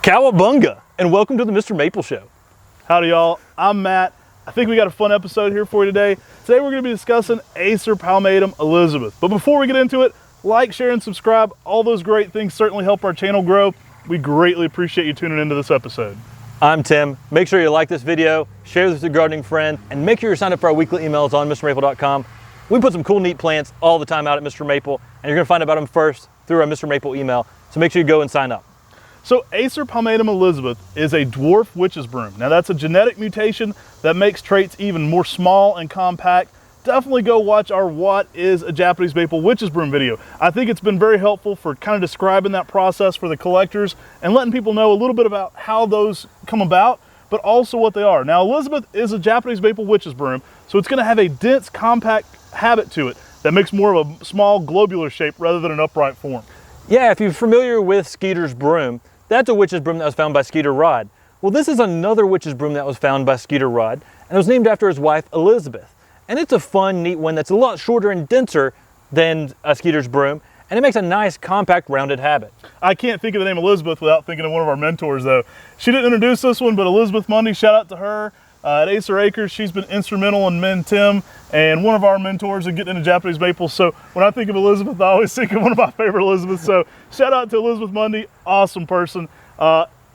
Cowabunga, and welcome to the Mr. Maple Show. Howdy y'all, I'm Matt. I think we got a fun episode here for you today. Today we're going to be discussing Acer Palmatum Elizabeth. But before we get into it, like, share, and subscribe. All those great things certainly help our channel grow. We greatly appreciate you tuning into this episode. I'm Tim. Make sure you like this video, share this with your gardening friend, and make sure you're signed up for our weekly emails on MrMaple.com. We put some cool, neat plants all the time out at Mr. Maple, and you're going to find out about them first through our Mr. Maple email. So make sure you go and sign up. So Acer Palmatum Elizabeth is a dwarf witch's broom. Now that's a genetic mutation that makes traits even more small and compact. Definitely go watch our What is a Japanese Maple Witch's Broom video. I think it's been very helpful for kind of describing that process for the collectors and letting people know a little bit about how those come about, but also what they are. Now Elizabeth is a Japanese Maple Witch's Broom, so it's going to have a dense, compact habit to it that makes more of a small globular shape rather than an upright form. Yeah, if you're familiar with Skeeter's broom, that's a witch's broom that was found by Skeeter Rod. Well, this is another witch's broom that was found by Skeeter Rod, and it was named after his wife, Elizabeth. And it's a fun, neat one that's a lot shorter and denser than Skeeter's broom, and it makes a nice, compact, rounded habit. I can't think of the name Elizabeth without thinking of one of our mentors, though. She didn't introduce this one, but Elizabeth Mundy, shout out to her at Acer Acres. She's been instrumental in Men Tim and one of our mentors in getting into Japanese maples. So when I think of Elizabeth, I always think of one of my favorite Elizabeths. So shout out to Elizabeth Mundy, awesome person.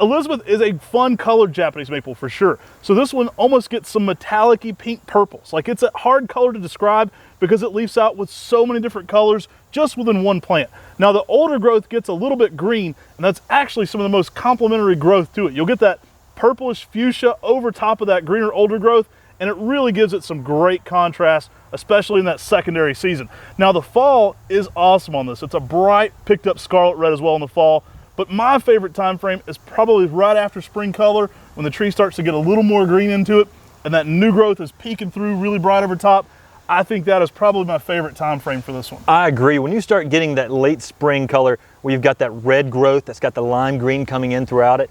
Elizabeth is a fun colored Japanese maple for sure. So this one almost gets some metallic-y pink purples. Like, it's a hard color to describe because it leaves out with so many different colors just within one plant. Now the older growth gets a little bit green, and that's actually some of the most complementary growth to it. You'll get that purplish fuchsia over top of that greener older growth, and it really gives it some great contrast, especially in that secondary season. Now the fall is awesome on this. It's a bright, picked up scarlet red as well in the fall. But my favorite time frame is probably right after spring color, when the tree starts to get a little more green into it and that new growth is peeking through really bright over top. I think that is probably my favorite time frame for this one. I agree. When you start getting that late spring color where you've got that red growth that's got the lime green coming in throughout it,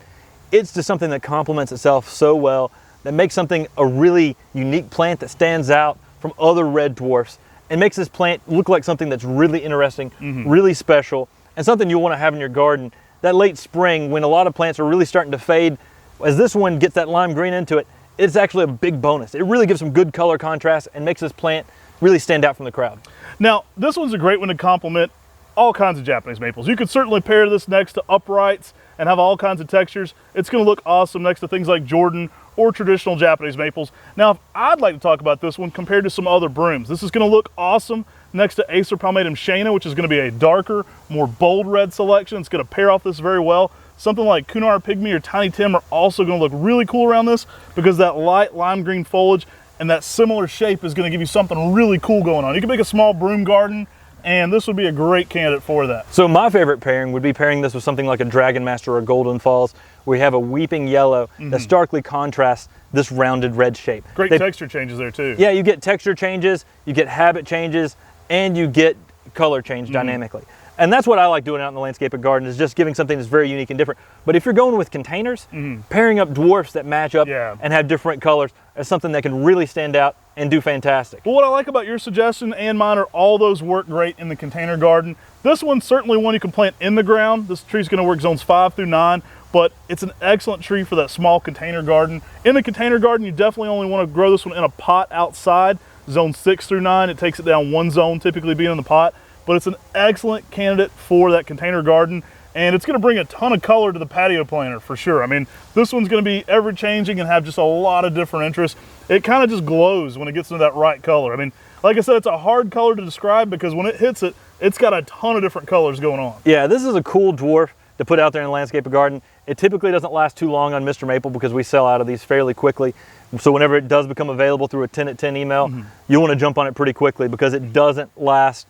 it's just something that complements itself so well, that makes something a really unique plant that stands out from other red dwarfs and makes this plant look like something that's really interesting, really special, and something you'll want to have in your garden. That late spring, when a lot of plants are really starting to fade, as this one gets that lime green into it, it's actually a big bonus. It really gives some good color contrast and makes this plant really stand out from the crowd. Now, this one's a great one to complement all kinds of Japanese maples. You could certainly pair this next to uprights and have all kinds of textures. It's going to look awesome next to things like Jordan or traditional Japanese maples. Now, if I'd like to talk about this one compared to some other brooms, this is going to look awesome next to Acer Palmatum Shana, which is going to be a darker, more bold red selection. It's going to pair off this very well. Something like Kunar Pygmy or Tiny Tim are also going to look really cool around this because that light lime green foliage and that similar shape is going to give you something really cool going on. You can make a small broom garden, and this would be a great candidate for that. So my favorite pairing would be pairing this with something like a Dragon Master or Golden Falls, where you have a weeping yellow that starkly contrasts this rounded red shape. Great texture changes there too. Yeah, you get texture changes, you get habit changes, and you get color change dynamically. And that's what I like doing out in the landscape and garden, is just giving something that's very unique and different. But if you're going with containers, pairing up dwarfs that match up and have different colors is something that can really stand out and do fantastic. Well, what I like about your suggestion and mine are all those work great in the container garden. This one's certainly one you can plant in the ground. This tree's going to work zones 5 through 9, but it's an excellent tree for that small container garden. In the container garden, you definitely only want to grow this one in a pot outside, zone 6 through 9. It takes it down one zone, typically being in the pot, but it's an excellent candidate for that container garden, and it's going to bring a ton of color to the patio planter for sure. I mean, this one's going to be ever changing and have just a lot of different interests. It kind of just glows when it gets into that right color. I mean, like I said, it's a hard color to describe because when it hits it, it's got a ton of different colors going on. Yeah, this is a cool dwarf to put out there in the landscape or garden. It typically doesn't last too long on Mr. Maple because we sell out of these fairly quickly. So whenever it does become available through a 10 at 10 email, you want to jump on it pretty quickly because it doesn't last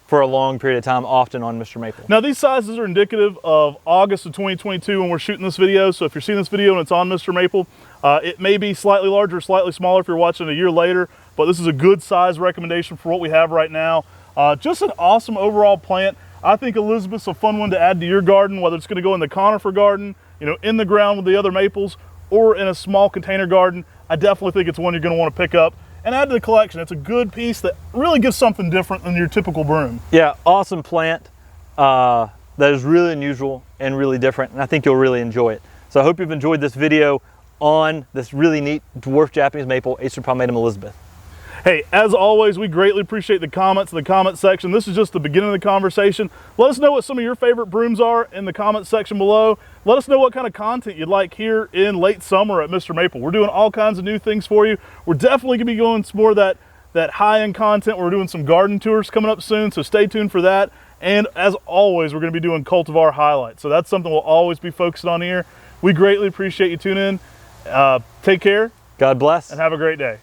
for a long period of time often on Mr. Maple. Now these sizes are indicative of August of 2022 when we're shooting this video. So if you're seeing this video and it's on Mr. Maple, it may be slightly larger, slightly smaller if you're watching a year later, but this is a good size recommendation for what we have right now. Just an awesome overall plant. I think Elizabeth's a fun one to add to your garden, whether it's going to go in the conifer garden, you know, in the ground with the other maples, or in a small container garden. I definitely think it's one you're going to want to pick up and add to the collection. It's a good piece that really gives something different than your typical broom. Yeah, awesome plant that is really unusual and really different, and I think you'll really enjoy it. So I hope you've enjoyed this video on this really neat dwarf Japanese maple, Acer Palmatum Elizabeth. Hey, as always, we greatly appreciate the comments in the comment section. This is just the beginning of the conversation. Let us know what some of your favorite brooms are in the comment section below. Let us know what kind of content you'd like here in late summer at MrMaple. We're doing all kinds of new things for you. We're definitely gonna be going some more of that high-end content. We're doing some garden tours coming up soon, so stay tuned for that. And as always, we're gonna be doing cultivar highlights. So that's something we'll always be focusing on here. We greatly appreciate you tuning in. Take care. God bless. And have a great day.